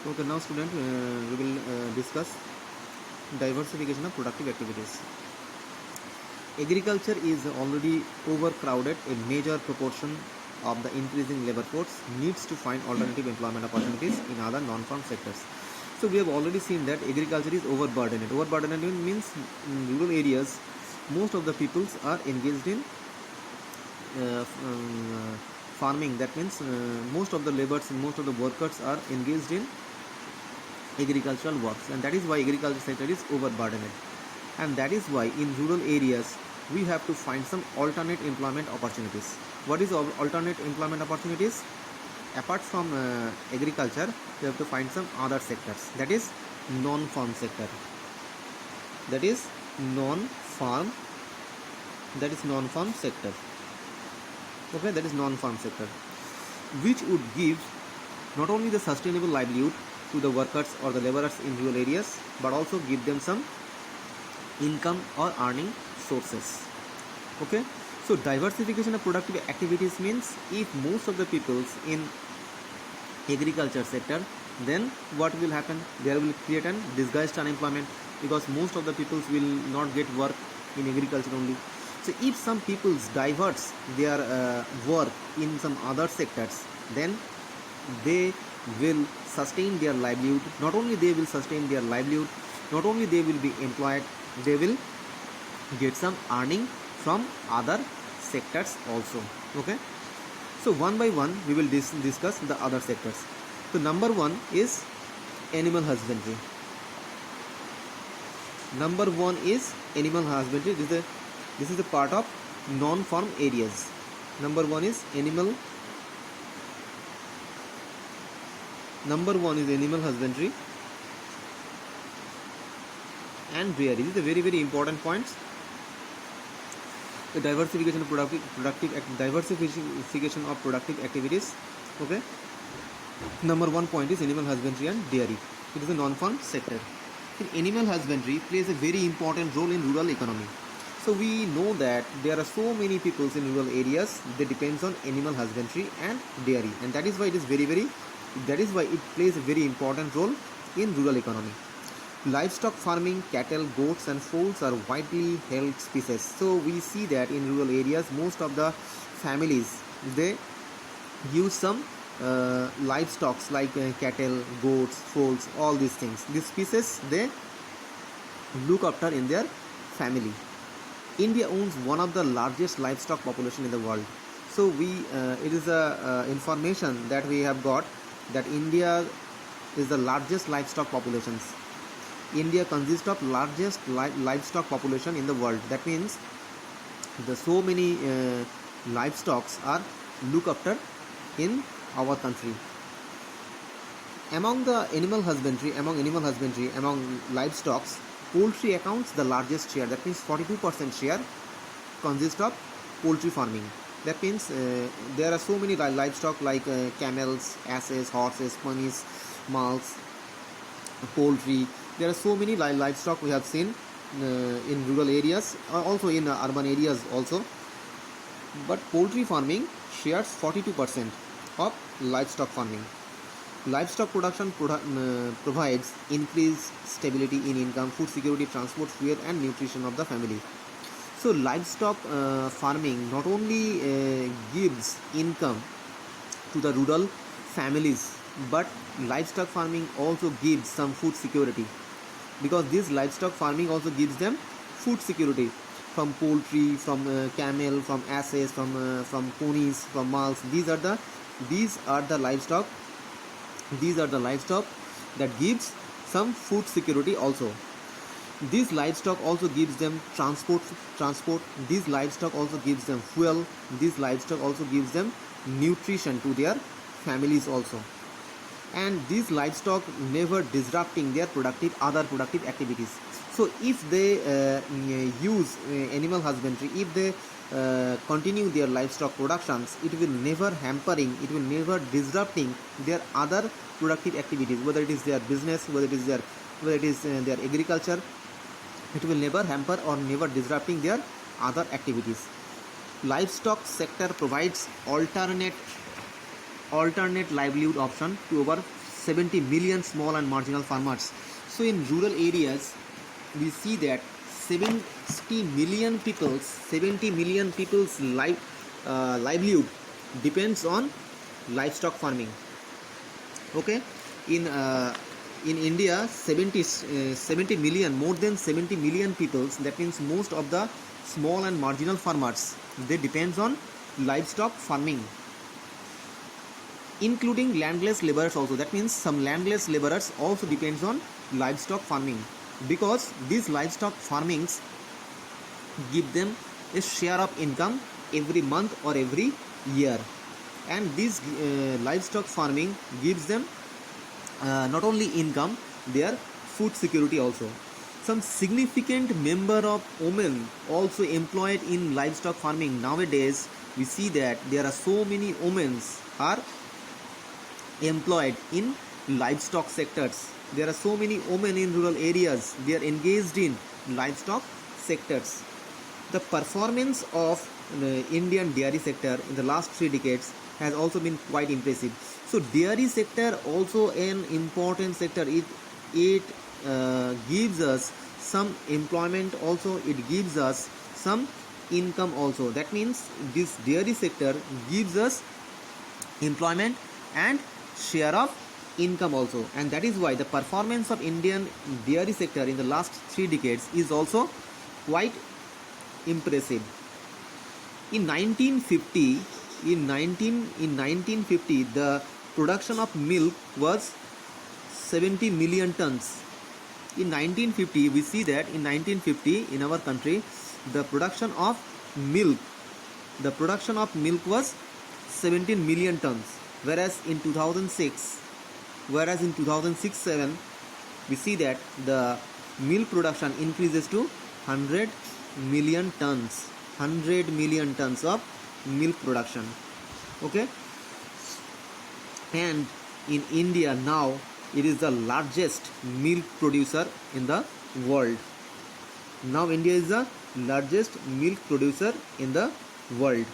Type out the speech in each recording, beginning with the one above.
Okay, now student, we will discuss diversification of productive activities. Agriculture is already overcrowded. A major proportion of the increasing labor force needs to find alternative employment opportunities in other non-farm sectors. So we have already seen that agriculture is overburdened. Overburdened means in rural areas, most of the peoples are engaged in farming. That means most of the laborers and most of the workers are engaged in agricultural works, and that is why agriculture sector is overburdened, and that is why in rural areas we have to find some alternate employment opportunities. What is alternate employment opportunities? Apart from agriculture, we have to find some other sectors, that is non-farm sector, that is non-farm sector. Okay, that is non-farm sector, which would give not only the sustainable livelihood to the workers or the laborers in rural areas, but also give them some income or earning sources. Okay, so diversification of productive activities means if most of the peoples in agriculture sector, then what will happen? There will create an disguised unemployment, because most of the peoples will not get work in agriculture only. So if some peoples diverts their work in some other sectors, then they will sustain their livelihood. Not only they will sustain their livelihood, not only they will be employed, they will get some earning from other sectors also. Okay, so one by one we will discuss the other sectors. So number one is animal husbandry. Number one is animal husbandry. This is a part of non-farm areas. Number one is animal husbandry and dairy. This is a very important point. The diversification of diversification of productive activities. Okay, number one point is animal husbandry and dairy. It is a non-farm sector. Animal husbandry plays a very important role in rural economy. So we know that there are so many people in rural areas that depends on animal husbandry and dairy, and that is why it is that is why it plays a very important role in rural economy. Livestock farming, cattle, goats and fowls are widely held species. So we see that in rural areas most of the families, they use some livestock like cattle, goats, fowls, all these things. These species they look after in their family. India owns one of the largest livestock population in the world. So it is a information that we have got, that India is the largest livestock populations. India consists of largest livestock population in the world. That means the so many livestock are looked after in our country. Among animal husbandry, among livestock, poultry accounts the largest share. That means 42% share consists of poultry farming. That means there are so many livestock like camels, asses, horses, ponies, mules, poultry. There are so many livestock we have seen in rural areas, also in urban areas also. But poultry farming shares 42% of livestock farming. Livestock production provides increased stability in income, food security, transport, fuel and nutrition of the family. So livestock farming not only gives income to the rural families, but livestock farming also gives some food security, because this livestock farming also gives them food security from poultry, from camel, from asses, from ponies, from mules. These are the livestock that gives some food security also. These livestock also gives them transport. These livestock also gives them fuel. These livestock also gives them nutrition to their families also. And these livestock never disrupting their other productive activities. So if they use animal husbandry, if they continue their livestock productions, it will never disrupting their other productive activities, whether it is their business, whether it is their agriculture. It will never hamper or never disrupting their other activities. Livestock sector provides alternate livelihood option to over 70 million small and marginal farmers. So in rural areas, we see that 70 million people's livelihood depends on livestock farming. Okay, in India, 70 million, more than 70 million people, that means most of the small and marginal farmers, they depends on livestock farming, including landless laborers also. That means some landless laborers also depends on livestock farming, because these livestock farmings give them a share of income every month or every year, and this livestock farming gives them not only income, their food security also. Some significant member of women also employed in livestock farming. Nowadays we see that there are so many women are employed in livestock sectors. There are so many women in rural areas, they are engaged in livestock sectors. The performance of the Indian dairy sector in the last 3 decades has also been quite impressive. So dairy sector also an important sector. It gives us some employment also, it gives us some income also. That means this dairy sector gives us employment and share of income also, and that is why the performance of Indian dairy sector in the last 3 decades is also quite impressive. In 1950, the production of milk was 70 million tons. In 1950, we see that in 1950 in our country, the production of milk was 17 million tons, whereas in 2006-7 we see that the milk production increases to 100 million tons of milk production. Okay, and in India now it is the largest milk producer in the world. Now India is the largest milk producer in the world,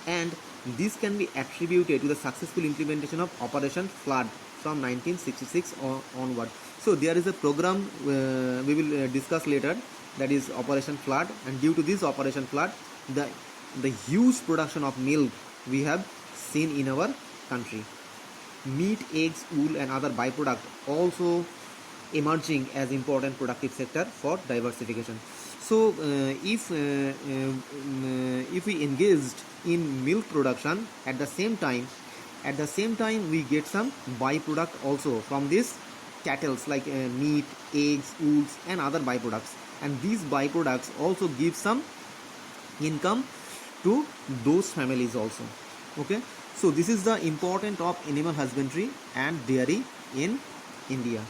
and this can be attributed to the successful implementation of Operation Flood from 1966 onward. So there is a program we will discuss later, that is Operation Flood, and due to this Operation Flood, the huge production of milk we have seen in our country. Meat, eggs, wool and other byproduct also emerging as important productive sector for diversification. So if we engaged in milk production, at the same time we get some byproduct also from this cattle, like meat, eggs, wools and other byproducts, and these byproducts also give some income to those families also. Okay, so this is the importance of animal husbandry and dairy in India.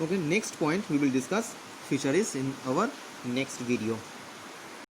Okay, next point we will discuss fisheries in our next video.